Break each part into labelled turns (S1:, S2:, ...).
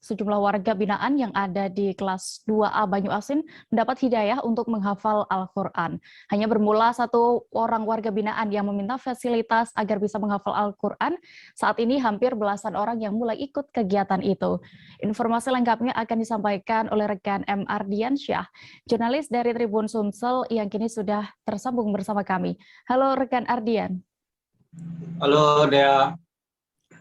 S1: sejumlah warga binaan yang ada di kelas 2A Banyuasin mendapat hidayah untuk menghafal Al-Quran. Hanya bermula satu orang warga binaan yang meminta fasilitas agar bisa menghafal Al-Quran. Saat ini hampir belasan orang yang mulai ikut kegiatan itu. Informasi lengkapnya akan disampaikan oleh rekan M. Ardiansyah, jurnalis dari Tribun Sumsel yang kini sudah tersambung bersama kami. Halo rekan Ardian.
S2: Halo Dea.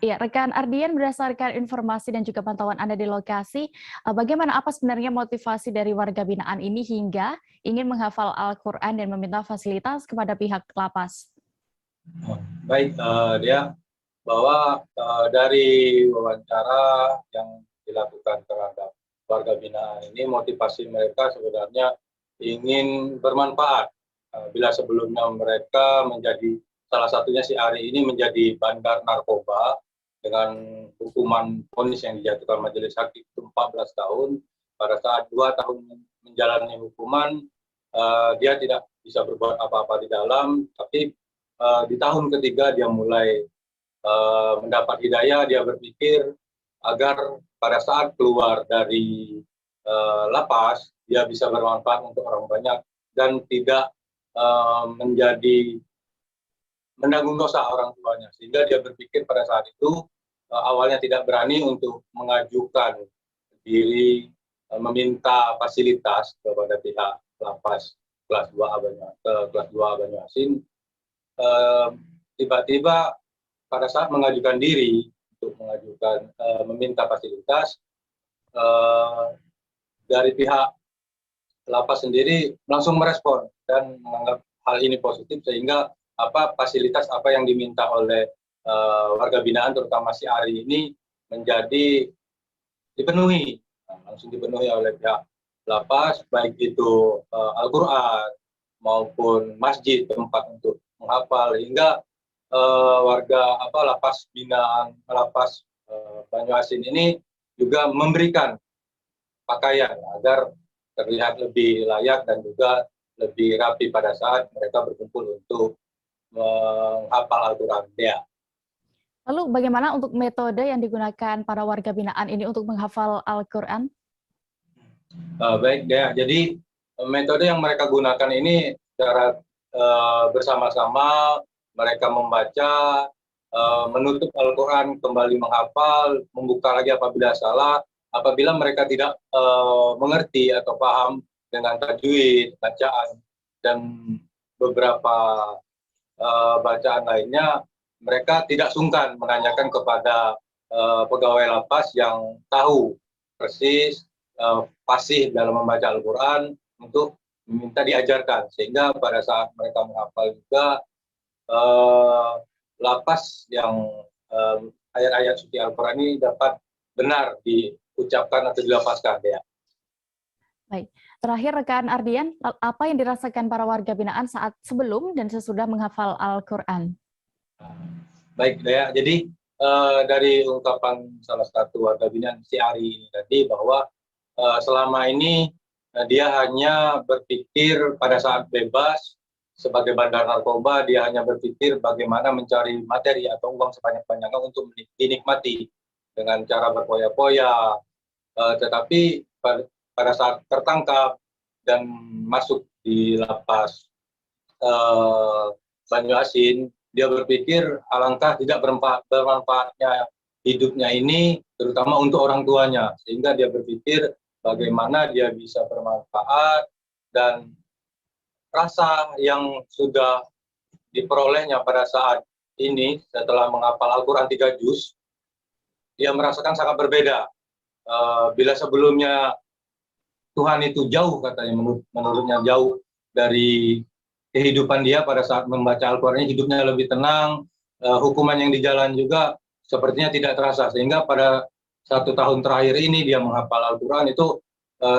S1: Ya, rekan Ardian, berdasarkan informasi dan juga pantauan Anda di lokasi, bagaimana apa sebenarnya motivasi dari warga binaan ini hingga ingin menghafal Al-Quran dan meminta fasilitas kepada pihak lapas?
S2: Baik, Dea, bahwa dari wawancara yang dilakukan terhadap warga binaan ini, motivasi mereka sebenarnya ingin bermanfaat. Bila sebelumnya mereka menjadi, salah satunya si Ari ini menjadi bandar narkoba dengan hukuman vonis yang dijatuhkan majelis hakim itu 14 tahun. Pada saat 2 tahun menjalani hukuman, dia tidak bisa berbuat apa-apa di dalam, tapi di tahun ketiga dia mulai mendapat hidayah. Dia berpikir agar pada saat keluar dari lapas, dia bisa bermanfaat untuk orang banyak dan tidak menanggung dosa orang tuanya. Sehingga dia berpikir pada saat itu awalnya tidak berani untuk mengajukan diri meminta fasilitas kepada pihak lapas kelas 2A Banyuasin. Tiba-tiba pada saat mengajukan diri untuk meminta fasilitas, dari pihak lapas sendiri langsung merespon dan menganggap hal ini positif, sehingga fasilitas apa yang diminta oleh warga binaan terutama si Ari ini menjadi dipenuhi, langsung dipenuhi oleh pihak lapas, baik itu Al-Quran maupun masjid tempat untuk menghafal, hingga warga lapas binaan Banyuasin ini juga memberikan pakaian agar terlihat lebih layak dan juga lebih rapi pada saat mereka berkumpul untuk menghafal Al-Quran. Ya.
S1: Lalu bagaimana untuk metode yang digunakan para warga binaan ini untuk menghafal Al-Quran?
S2: Baik, Dea. Jadi metode yang mereka gunakan ini secara bersama-sama mereka membaca, menutup Al-Quran, kembali menghafal, membuka lagi apabila salah. Apabila mereka tidak mengerti atau paham dengan tajwid, bacaan, dan beberapa bacaan lainnya, mereka tidak sungkan menanyakan kepada pegawai lapas yang tahu persis, fasih dalam membaca Al-Quran untuk meminta diajarkan. Sehingga pada saat mereka menghafal juga, lapas yang ayat-ayat suci Al-Quran ini dapat benar diucapkan atau dilafazkan. Ya.
S1: Baik, terakhir rekan Ardian, apa yang dirasakan para warga binaan saat sebelum dan sesudah menghafal Al-Quran?
S2: Baik, Dea. Jadi dari ungkapan salah satu warga binaan si Ari ini tadi, bahwa selama ini dia hanya berpikir pada saat bebas sebagai bandar narkoba, dia hanya berpikir bagaimana mencari materi atau uang sebanyak-banyaknya untuk dinikmati dengan cara berpoya-poya. Tetapi pada saat tertangkap dan masuk di lapas Banyuasin, dia berpikir alangkah tidak bermanfaatnya hidupnya ini, terutama untuk orang tuanya, sehingga dia berpikir bagaimana dia bisa bermanfaat, dan rasa yang sudah diperolehnya pada saat ini setelah menghafal Al-Quran 3 juz, dia merasakan sangat berbeda. Bila sebelumnya Tuhan itu jauh, katanya, menurutnya jauh dari kehidupan dia pada saat membaca Al-Quran, hidupnya lebih tenang, hukuman yang di jalan juga sepertinya tidak terasa, sehingga pada 1 tahun terakhir ini dia menghafal Al-Quran itu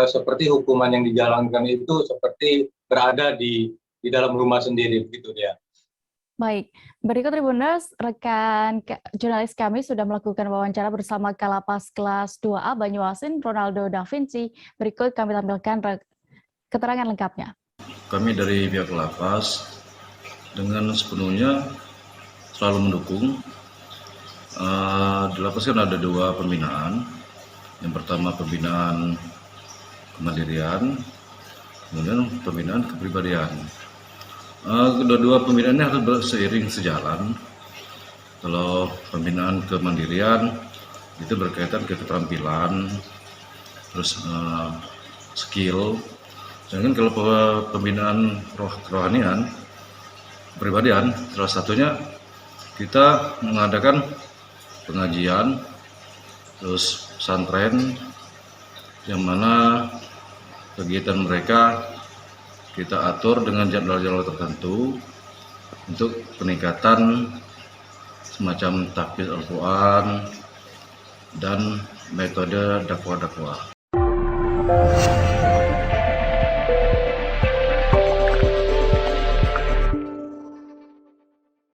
S2: seperti hukuman yang dijalankan itu seperti berada di dalam rumah sendiri, begitu dia.
S1: Baik, berikut Tribuners, rekan jurnalis kami sudah melakukan wawancara bersama Kalapas kelas 2A Banyuasin, Ronaldo Da Vinci. Berikut kami tampilkan keterangan lengkapnya.
S3: Kami dari pihak lapas dengan sepenuhnya selalu mendukung. Di lapas kan ada 2 pembinaan, Yang pertama pembinaan kemandirian, kemudian pembinaan kepribadian. Kedua-dua pembinaan ini harus berseiring sejalan. Kalau pembinaan kemandirian itu berkaitan ke keterampilan, terus skill. Sedangkan kalau pembinaan kerohanian, kepribadian, salah satunya kita mengadakan pengajian, terus pesantren, yang mana kegiatan mereka kita atur dengan jadwal-jadwal tertentu untuk peningkatan semacam tahfiz Al-Quran dan metode dakwah-dakwah.